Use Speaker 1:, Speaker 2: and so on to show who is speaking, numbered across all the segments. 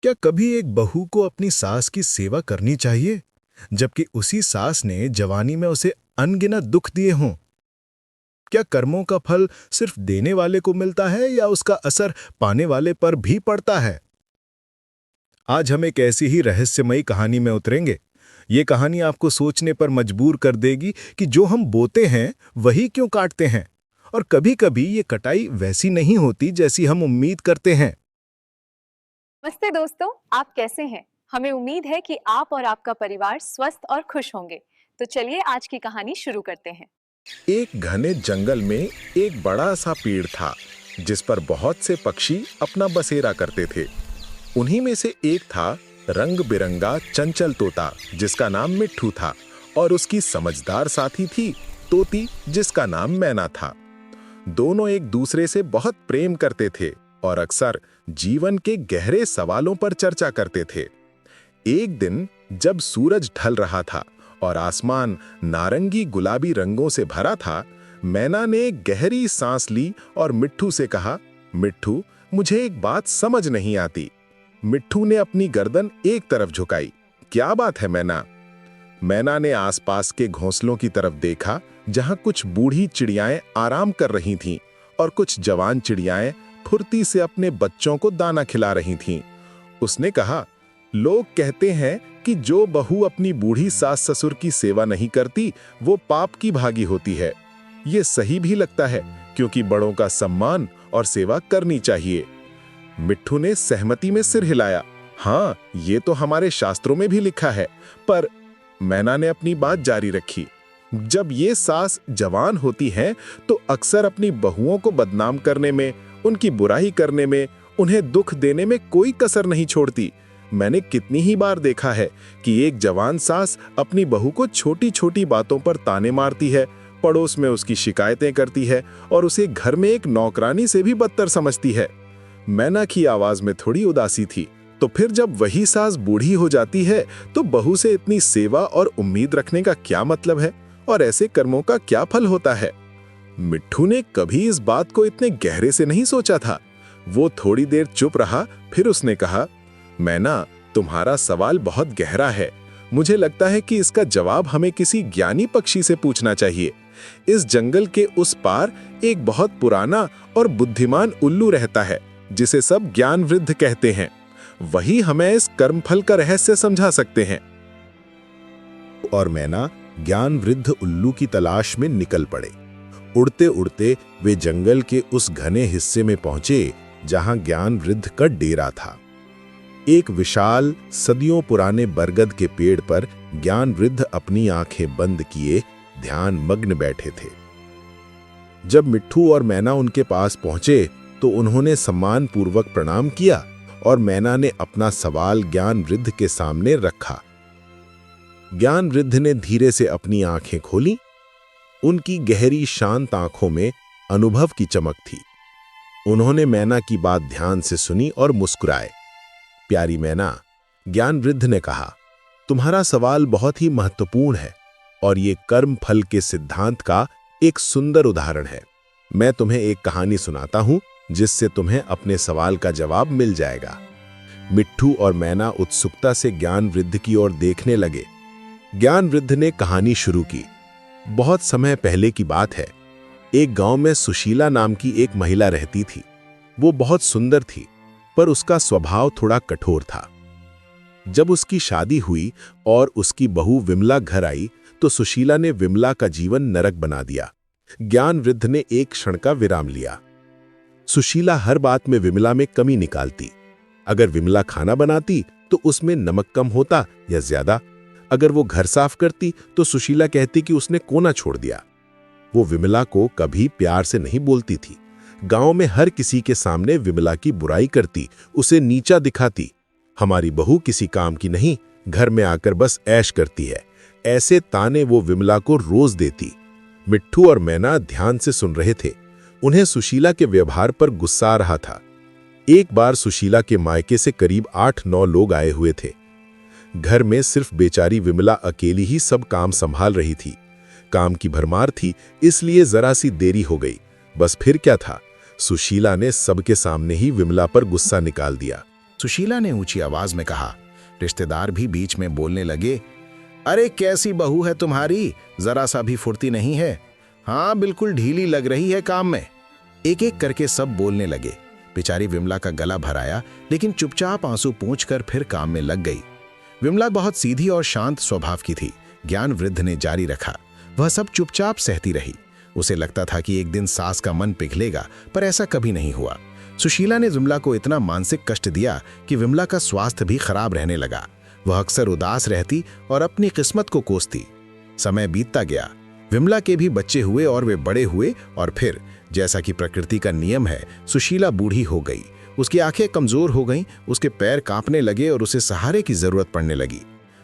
Speaker 1: क्या कभी एक बहू को अपनी सास की सेवा करनी चाहिए, जबकि उसी सास ने जवानी में उसे अनगिनत दुख दिए हों? क्या कर्मों का फल सिर्फ देने वाले को मिलता है या उसका असर पाने वाले पर भी पड़ता है? आज हम एक ऐसी ही रहस्यमयी कहानी में उतरेंगे। ये कहानी आपको सोचने पर मजबूर कर देगी कि जो हम बोते हैं वही क्यों काटते हैं, और कभी-कभी ये कटाई वैसी नहीं होती जैसी हम उम्मीद करते हैं।
Speaker 2: नमस्ते दोस्तों, आप कैसे हैं? हमें उम्मीद है कि आप और आपका परिवार स्वस्थ और खुश होंगे। तो चलिए आज की कहानी शुरू करते हैं।
Speaker 3: एक घने जंगल में एक बड़ा सा पेड़ था जिस पर बहुत से पक्षी अपना बसेरा करते थे। उन्हीं में से एक था रंग बिरंगा चंचल तोता जिसका नाम मिट्ठू था, और उसकी समझदार साथी थी तोती जिसका नाम मैना था। दोनों एक दूसरे से बहुत प्रेम करते थे और अक्सर जीवन के गहरे सवालों पर चर्चा करते थे। एक दिन जब सूरज ढल रहा था और आसमान नारंगी गुलाबी रंगों से भरा था, मैना ने एक गहरी सांस ली और मिट्ठू से कहा, मिट्ठू, मुझे एक बात समझ नहीं आती। मिट्ठू ने अपनी गर्दन एक तरफ झुकाई। क्या बात है मैना? मैना ने आसपास के घोंसलों की तरफ देखा, जहां कुछ बूढ़ी चिड़ियाएं आराम कर रही थीं और कुछ जवान चिड़ियाएं फुर्ती से अपने बच्चों को दाना खिला रही थीं। उसने कहा, लोग कहते हैं कि जो बहू अपनी बूढ़ी सास ससुर की सेवा नहीं करती वो पाप की भागी होती है। ये सही भी लगता है, क्योंकि बड़ों का सम्मान और सेवा करनी चाहिए। मिट्ठू ने सहमति में सिर हिलाया। हाँ, ये तो हमारे शास्त्रों में भी लिखा है। पर मैना ने अपनी बात जारी रखी, जब ये सास जवान होती हैं तो अक्सर अपनी बहुओं को बदनाम करने में, उनकी बुराई करने में, उन्हें दुख देने में कोई कसर नहीं छोड़ती। मैंने कितनी ही बार देखा है कि एक जवान सास अपनी बहू को छोटी छोटी बातों पर ताने मारती है, पड़ोस में उसकी शिकायतें करती है और उसे घर में एक नौकरानी से भी बदतर समझती है। मैना की आवाज में थोड़ी उदासी थी। तो फिर जब वही सास बूढ़ी हो जाती है तो बहू से इतनी सेवा और उम्मीद रखने का क्या मतलब है, और ऐसे कर्मों का क्या फल होता है? मिट्ठू ने कभी इस बात को इतने गहरे से नहीं सोचा था। वो थोड़ी देर चुप रहा, फिर उसने कहा, मैना, तुम्हारा सवाल बहुत गहरा है। मुझे लगता है कि इसका जवाब हमें किसी ज्ञानी पक्षी से पूछना चाहिए। इस जंगल के उस पार एक बहुत पुराना और बुद्धिमान उल्लू रहता है जिसे सब ज्ञान वृद्ध कहते हैं। वही हमें इस कर्मफल का रहस्य समझा सकते हैं।
Speaker 1: और मैना ज्ञान वृद्ध उल्लू की तलाश में निकल पड़े। उड़ते उड़ते वे जंगल के उस घने हिस्से में पहुंचे जहां ज्ञान वृद्ध का डेरा था। एक विशाल सदियों पुराने बरगद के पेड़ पर ज्ञान वृद्ध अपनी आंखें बंद किए ध्यान मग्न बैठे थे। जब मिट्ठू और मैना उनके पास पहुंचे तो उन्होंने सम्मान पूर्वक प्रणाम किया और मैना ने अपना सवाल ज्ञान वृद्ध के सामने रखा। ज्ञान वृद्ध ने धीरे से अपनी आंखें खोली। उनकी गहरी शांत आंखों में अनुभव की चमक थी। उन्होंने मैना की बात ध्यान से सुनी और मुस्कुराए। प्यारी मैना, ज्ञान वृद्ध ने कहा, तुम्हारा सवाल बहुत ही महत्वपूर्ण है और ये कर्म फल के सिद्धांत का एक सुंदर उदाहरण है। मैं तुम्हें एक कहानी सुनाता हूं जिससे तुम्हें अपने सवाल का जवाब मिल जाएगा। मिट्ठू और मैना उत्सुकता से ज्ञान वृद्ध की ओर देखने लगे। ज्ञान वृद्ध ने कहानी शुरू की। बहुत समय पहले की बात है। एक गांव में सुशीला नाम की एक महिला रहती थी। वो बहुत सुंदर थी, पर उसका स्वभाव थोड़ा कठोर था। जब उसकी शादी हुई और उसकी बहू विमला घर आई तो सुशीला ने विमला का जीवन नरक बना दिया। ज्ञान वृद्ध ने एक क्षण का विराम लिया। सुशीला हर बात में विमला में कमी निकालती। अगर विमला खाना बनाती तो उसमें नमक कम होता या ज्यादा। अगर वो घर साफ करती तो सुशीला कहती कि उसने कोना छोड़ दिया। वो विमला को कभी प्यार से नहीं बोलती थी। गांव में हर किसी के सामने विमला की बुराई करती, उसे नीचा दिखाती। हमारी बहू किसी काम की नहीं, घर में आकर बस ऐश करती है। ऐसे ताने वो विमला को रोज देती। मिट्ठू और मैना ध्यान से सुन रहे थे। उन्हें सुशीला के व्यवहार पर गुस्सा आ रहा था। एक बार सुशीला के मायके से करीब 8-9 लोग आए हुए थे। घर में सिर्फ बेचारी विमला अकेली ही सब काम संभाल रही थी। काम की भरमार थी, इसलिए जरा सी देरी हो गई। बस फिर क्या था, सुशीला ने सबके सामने ही विमला पर गुस्सा निकाल दिया।
Speaker 4: सुशीला ने ऊंची आवाज में कहा। रिश्तेदार भी बीच में बोलने लगे, अरे कैसी बहू है तुम्हारी, जरा सा भी फुर्ती नहीं है। हाँ, बिल्कुल ढीली लग रही है काम में। एक एक करके सब बोलने लगे। बेचारी विमला का गला भर आया, लेकिन चुपचाप आंसू पोंछकर फिर काम में लग गई। विमला बहुत सीधी और शांत स्वभाव की थी। ज्ञान वृद्ध ने जारी रखा। वह सब चुपचाप सहती रही। उसे लगता था कि एक दिन सास का मन पिघलेगा, पर ऐसा कभी नहीं हुआ। सुशीला ने विमला को इतना मानसिक कष्ट दिया कि विमला का स्वास्थ्य भी खराब रहने लगा। वह अक्सर उदास रहती और अपनी किस्मत को कोसती। समय बीतता गया। विमला के भी बच्चे हुए और वे बड़े हुए, और फिर जैसा कि प्रकृति का नियम है, सुशीला बूढ़ी हो गई। उसकी आंखें कमजोर हो गईं, उसके पैर कांपने लगे और उसे सहारे की जरूरत पड़ने लगी।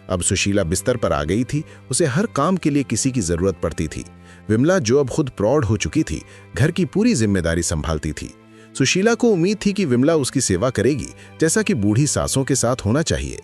Speaker 4: अब सुशीला बिस्तर पर आ गई थी। उसे हर काम के लिए किसी की जरूरत पड़ती थी। विमला, जो अब खुद प्रौढ़ हो चुकी थी, घर की पूरी जिम्मेदारी संभालती थी। सुशीला को उम्मीद थी कि विमला उसकी सेवा करेगी, जैसा कि बूढ़ी सासों के साथ होना चाहिए।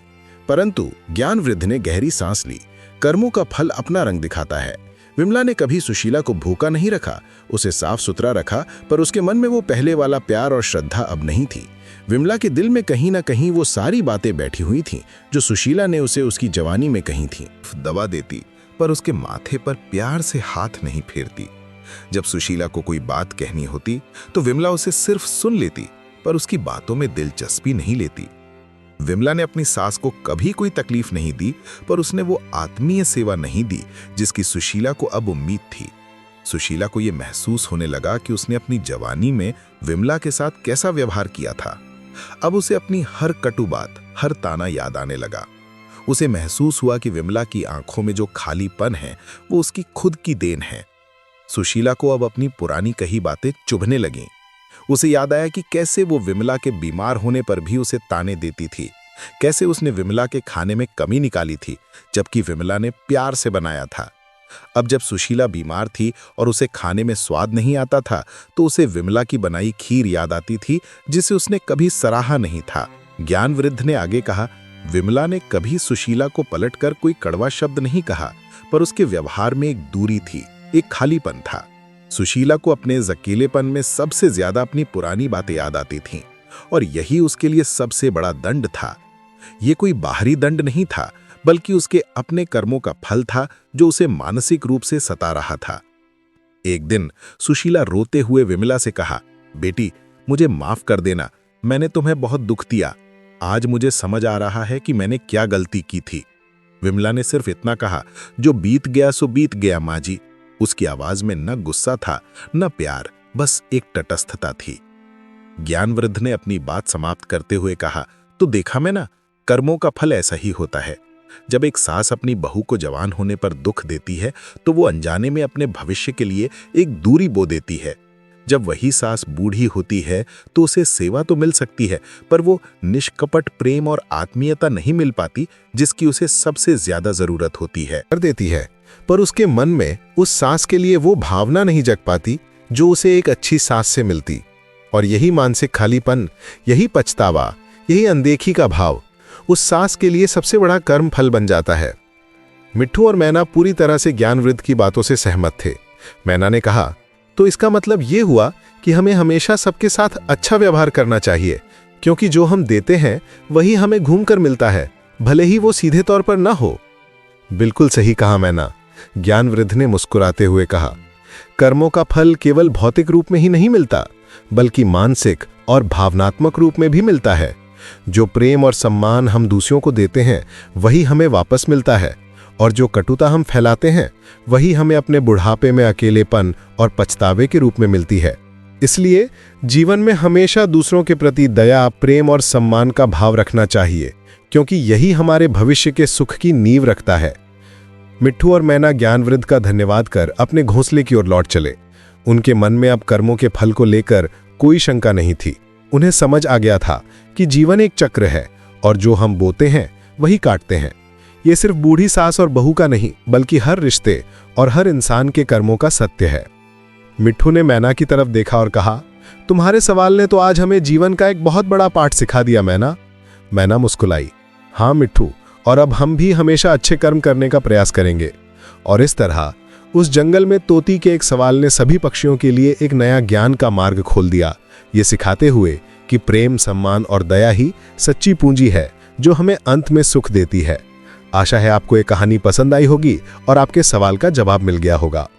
Speaker 4: परंतु ज्ञान वृद्ध ने गहरी सांस ली। कर्मों का फल अपना रंग दिखाता है। विमला ने कभी सुशीला को भूखा नहीं रखा, उसे साफ सुथरा रखा, पर उसके मन में वो पहले वाला प्यार और श्रद्धा अब नहीं थी। विमला के दिल में कहीं ना कहीं वो सारी बातें बैठी हुई थीं जो सुशीला ने उसे उसकी जवानी में कही थीं।
Speaker 3: दबा देती, पर उसके माथे पर प्यार से हाथ नहीं फेरती। जब सुशीला को कोई बात कहनी होती तो विमला उसे सिर्फ सुन लेती, पर उसकी बातों में दिलचस्पी नहीं लेती। विमला ने अपनी सास को कभी कोई तकलीफ नहीं दी, पर उसने वो आत्मीय सेवा नहीं दी जिसकी सुशीला को अब उम्मीद थी। सुशीला को यह महसूस होने लगा कि उसने अपनी जवानी में विमला के साथ कैसा व्यवहार किया था। अब उसे अपनी हर कटु बात, हर ताना याद आने लगा। उसे महसूस हुआ कि विमला की आंखों में जो खालीपन है वो उसकी खुद की देन है। सुशीला को अब अपनी पुरानी कही बातें चुभने लगीं। उसे याद आया कि कैसे वो विमला के बीमार होने पर भी उसे ताने देती थी, कैसे उसने विमला के खाने में कमी निकाली थी जबकि विमला ने प्यार से बनाया था। अब जब सुशीला बीमार थी और उसे खाने में स्वाद नहीं आता था, तो उसे विमला की बनाई खीर याद आती थी जिसे उसने कभी सराहा नहीं था। ज्ञान वृद्ध ने आगे कहा, विमला ने कभी सुशीला को पलटकर कोई कड़वा शब्द नहीं कहा, पर उसके व्यवहार में एक दूरी थी, एक खालीपन था। सुशीला को अपने अकेलेपन में सबसे ज्यादा अपनी पुरानी बातें याद आती थीं, और यही उसके लिए सबसे बड़ा दंड था। ये कोई बाहरी दंड नहीं था, बल्कि उसके अपने कर्मों का फल था जो उसे मानसिक रूप से सता रहा था। एक दिन सुशीला रोते हुए विमला से कहा, बेटी, मुझे माफ कर देना, मैंने तुम्हें बहुत दुख दिया। आज मुझे समझ आ रहा है कि मैंने क्या गलती की थी। विमला ने सिर्फ इतना कहा, जो बीत गया सो बीत गया माँ जी। उसकी आवाज में न गुस्सा था न प्यार, बस एक तटस्थता थी। ज्ञानवृद्ध ने अपनी बात समाप्त करते हुए कहा, तो देखा मैं ना, कर्मों का फल ऐसा ही होता है। जब एक सास अपनी बहू को जवान होने पर दुख देती है तो वो अनजाने में अपने भविष्य के लिए एक दूरी बो देती है। जब वही सास बूढ़ी होती है तो उसे सेवा तो मिल सकती है, पर वो निष्कपट प्रेम और आत्मीयता नहीं मिल पाती जिसकी उसे सबसे ज्यादा जरूरत होती है।
Speaker 1: कर देती है, पर उसके मन में उस सास के लिए वो भावना नहीं जग पाती जो उसे एक अच्छी सास से मिलती। और यही मानसिक खालीपन, यही पछतावा, यही अनदेखी का भाव उस सास के लिए सबसे बड़ा कर्म फल बन जाता है। मिट्ठू और मैना पूरी तरह से ज्ञानवृद्ध की बातों से सहमत थे। मैना ने कहा, तो इसका मतलब ये हुआ कि हमें हमेशा सबके साथ अच्छा व्यवहार करना चाहिए, क्योंकि जो हम देते हैं वही हमें घूमकर मिलता है, भले ही वो सीधे तौर पर ना हो। बिल्कुल सही कहा मैना, ज्ञानवृद्ध ने मुस्कुराते हुए कहा। कर्मों का फल केवल भौतिक रूप में ही नहीं मिलता, बल्कि मानसिक और भावनात्मक रूप में भी मिलता है। जो प्रेम और सम्मान हम दूसरों को देते हैं वही हमें वापस मिलता है, और जो कटुता हम फैलाते हैं वही हमें अपने बुढ़ापे में अकेलेपन और पछतावे के रूप में मिलती है। इसलिए जीवन में हमेशा दूसरों के प्रति दया, प्रेम और सम्मान का भाव रखना चाहिए, क्योंकि यही हमारे भविष्य के सुख की नींव रखता है। मिट्ठू और मैना ज्ञानवृद्ध का धन्यवाद कर अपने घोंसले की ओर लौट चले। उनके मन में अब कर्मों के फल को लेकर कोई शंका नहीं थी। उन्हें समझ आ गया था कि जीवन एक चक्र है और जो हम बोते हैं वही काटते हैं। ये सिर्फ बूढ़ी सास और बहू का नहीं, बल्कि हर रिश्ते और हर इंसान के कर्मों का सत्य है। मिट्ठू ने मैना की तरफ देखा और कहा, तुम्हारे सवाल ने तो आज हमें जीवन का एक बहुत बड़ा पाठ सिखा दिया मैना। मैना मुस्कुराई, हाँ मिट्ठू, और अब हम भी हमेशा अच्छे कर्म करने का प्रयास करेंगे। और इस तरह उस जंगल में तोती के एक सवाल ने सभी पक्षियों के लिए एक नया ज्ञान का मार्ग खोल दिया, ये सिखाते हुए कि प्रेम, सम्मान और दया ही सच्ची पूंजी है जो हमें अंत में सुख देती है। आशा है आपको ये कहानी पसंद आई होगी और आपके सवाल का जवाब मिल गया होगा।